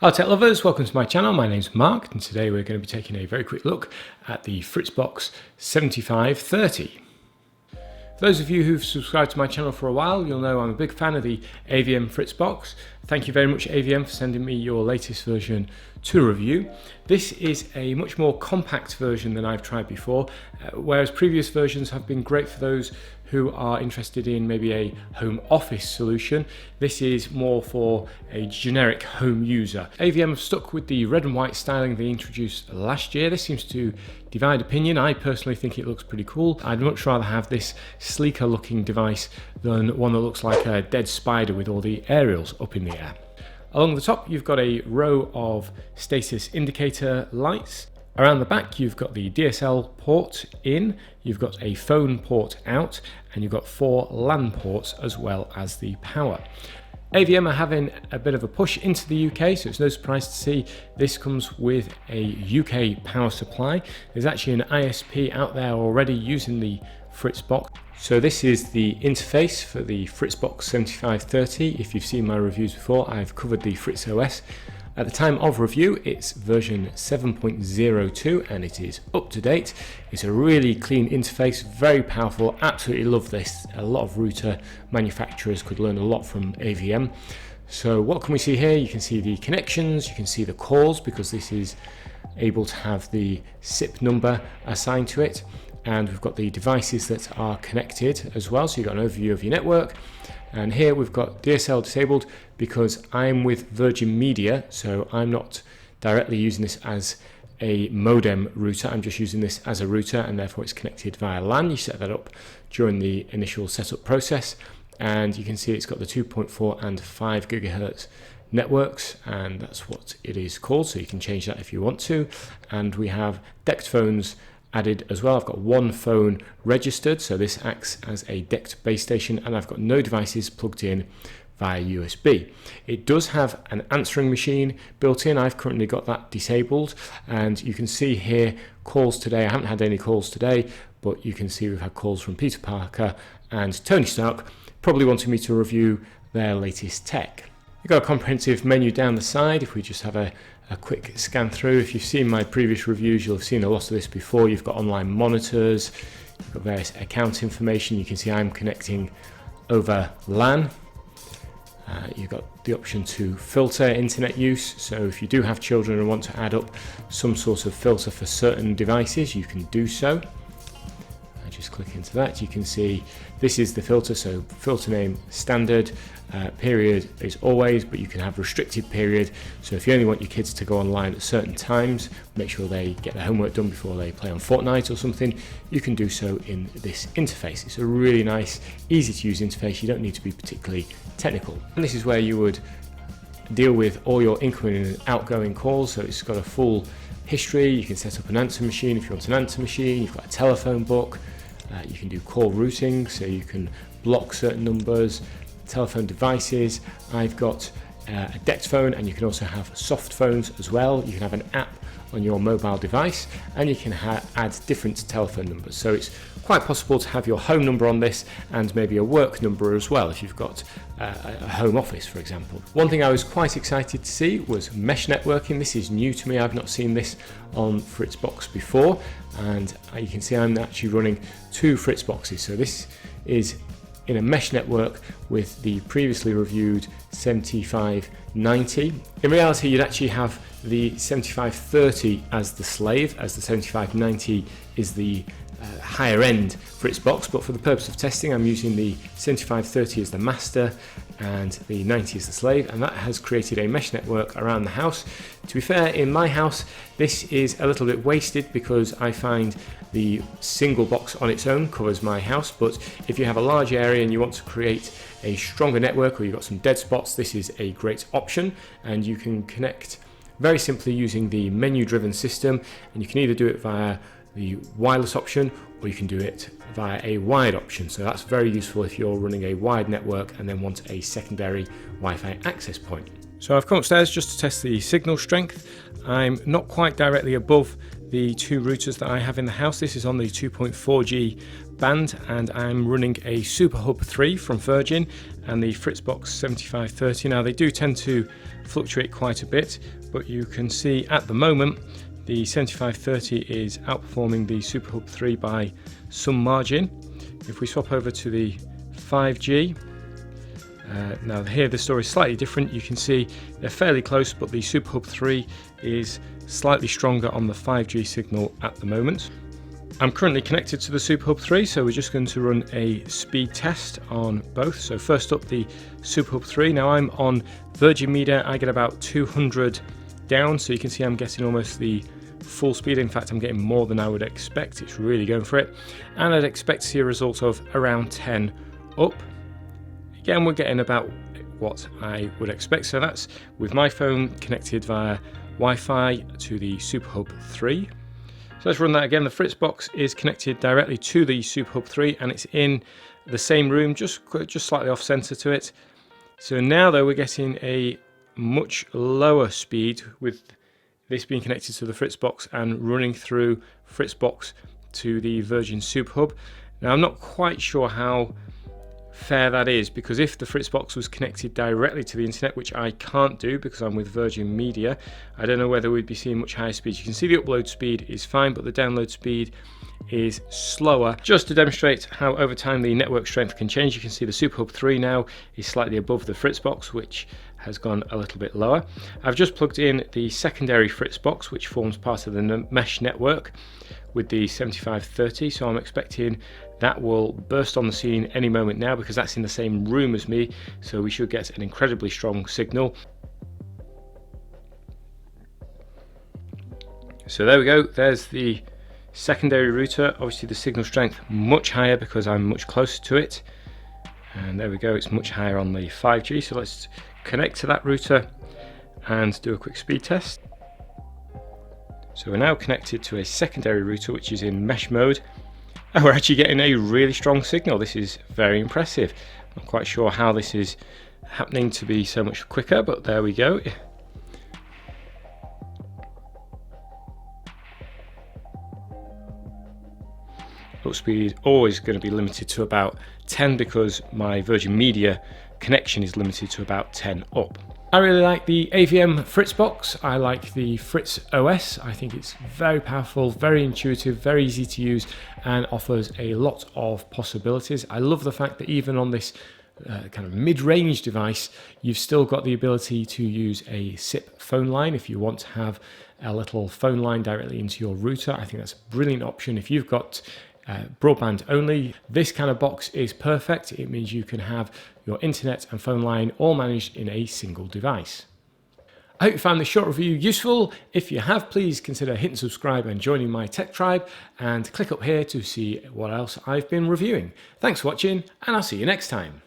Hello tech lovers, welcome to my channel. My name's Mark and today we're going to be taking a very quick look at the Fritzbox 7530. For those of you who've subscribed to my channel for a while, you'll know I'm a big fan of the AVM Fritzbox. Thank you very much AVM for sending me your latest version to review. This is a much more compact version than I've tried before, whereas previous versions have been great for those who are interested in maybe a home office solution. This is more for a generic home user. AVM have stuck with the red and white styling they introduced last year. This seems to divide opinion. I personally think it looks pretty cool. I'd much rather have this sleeker looking device than one that looks like a dead spider with all the aerials up in the air. Along the top you've got a row of status indicator lights. Around the back you've got the DSL port in, you've got a phone port out, and you've got 4 LAN ports as well as the power. AVM are having a bit of a push into the UK, so it's no surprise to see this comes with a UK power supply. There's actually an ISP out there already using the Fritzbox. So this is the interface for the Fritzbox 7530. If you've seen my reviews before, I've covered the Fritz OS. At the time of review, it's version 7.02 and it is up to date. It's a really clean interface, very powerful, absolutely love this. A lot of router manufacturers could learn a lot from AVM. So what can we see here? You can see the connections, you can see the calls because this is able to have the SIP number assigned to it. And we've got the devices that are connected as well, so you've got an overview of your network. And here we've got DSL disabled because I'm with Virgin Media, so I'm not directly using this as a modem router, I'm just using this as a router and therefore it's connected via LAN. You set that up during the initial setup process and you can see it's got the 2.4 and 5 gigahertz networks and that's what it is called, so you can change that if you want to. And we have DECT phones added as well. I've got one phone registered, so this acts as a DECT base station, and I've got no devices plugged in via USB. It does have an answering machine built in. I've currently got that disabled, and you can see here calls today. I haven't had any calls today, but you can see we've had calls from Peter Parker and Tony Stark, probably wanting me to review their latest tech. You've got a comprehensive menu down the side. If we just have a quick scan through, if you've seen my previous reviews, you'll have seen a lot of this before. You've got online monitors, you've got various account information. You can see I'm connecting over LAN. You've got the option to filter internet use, so if you do have children and want to add up some sort of filter for certain devices, you can do so. I just click into that. You can see this is the filter, so filter name standard, period is always, but you can have restricted period, so if you only want your kids to go online at certain times, make sure they get their homework done before they play on Fortnite or something, you can do so in this interface. It's a really nice, easy to use interface. You don't need to be particularly technical, and this is where you would deal with all your incoming and outgoing calls. So it's got a full history. You can set up an answer machine if you want an answer machine. You've got a telephone book. You can do call routing, so you can block certain numbers, telephone devices. I've got a DECT phone, and you can also have soft phones as well. You can have an app on your mobile device, and you can add different telephone numbers. So it's quite possible to have your home number on this and maybe a work number as well if you've got a home office, for example. One thing I was quite excited to see was mesh networking. This is new to me. I've not seen this on Fritzbox before, and you can see I'm actually running 2 Fritzboxes. So this is in a mesh network with the previously reviewed 7590. In reality, you'd actually have the 7530 as the slave, as the 7590 is the higher end Fritzbox, but for the purpose of testing I'm using the 7530 as the master and the 90 as the slave, and that has created a mesh network around the house. To be fair, in my house this is a little bit wasted because I find the single box on its own covers my house, but if you have a large area and you want to create a stronger network or you've got some dead spots, this is a great option, and you can connect very simply using the menu driven system, and you can either do it via the wireless option or you can do it via a wired option. So that's very useful if you're running a wired network and then want a secondary Wi-Fi access point. So I've come upstairs just to test the signal strength. I'm not quite directly above the 2 routers that I have in the house. This is on the 2.4G band, and I'm running a Super Hub 3 from Virgin and the Fritzbox 7530. Now they do tend to fluctuate quite a bit, but you can see at the moment the 7530 is outperforming the Super Hub 3 by some margin. If we swap over to the 5G, now here the story is slightly different. You can see they're fairly close, but the Super Hub 3 is slightly stronger on the 5G signal at the moment. I'm currently connected to the Super Hub 3, so we're just going to run a speed test on both. So first up, the Super Hub 3. Now I'm on Virgin Media, I get about 200 down, so you can see I'm getting almost the full speed. In fact, I'm getting more than I would expect. It's really going for it, and I'd expect to see a result of around 10 up. Again, we're getting about what I would expect, so that's with my phone connected via Wi-Fi to the Super Hub 3. So let's run that again. The Fritz box is connected directly to the Super Hub 3, and it's in the same room, just slightly off center to it. So now though, we're getting a much lower speed with this being connected to the Fritz box and running through Fritz box to the Virgin Super Hub. Now I'm not quite sure how fair that is, because if the Fritz box was connected directly to the internet, which I can't do because I'm with Virgin Media, I don't know whether we'd be seeing much higher speeds. You can see the upload speed is fine, but the download speed is slower. Just to demonstrate how over time the network strength can change, you can see the Super Hub 3 now is slightly above the Fritz box, which has gone a little bit lower. I've just plugged in the secondary Fritz box, which forms part of the mesh network with the 7530, so I'm expecting that will burst on the scene any moment now, because that's in the same room as me, so we should get an incredibly strong signal. So there we go, there's the secondary router. Obviously the signal strength much higher because I'm much closer to it, and there we go, it's much higher on the 5G. So let's connect to that router and do a quick speed test. So we're now connected to a secondary router which is in mesh mode, and we're actually getting a really strong signal. This is very impressive. I'm not quite sure how this is happening to be so much quicker, but there we go. Up speed always going to be limited to about 10 because my Virgin Media connection is limited to about 10 up. I really like the AVM Fritz box. I like the Fritz OS. I think it's very powerful, very intuitive, very easy to use, and offers a lot of possibilities. I love the fact that even on this kind of mid-range device, you've still got the ability to use a SIP phone line if you want to have a little phone line directly into your router. I think that's a brilliant option. If you've got broadband only, this kind of box is perfect. It means you can have your internet and phone line all managed in a single device. I hope you found this short review useful. If you have, please consider hitting subscribe and joining my tech tribe, and click up here to see what else I've been reviewing. Thanks for watching, and I'll see you next time.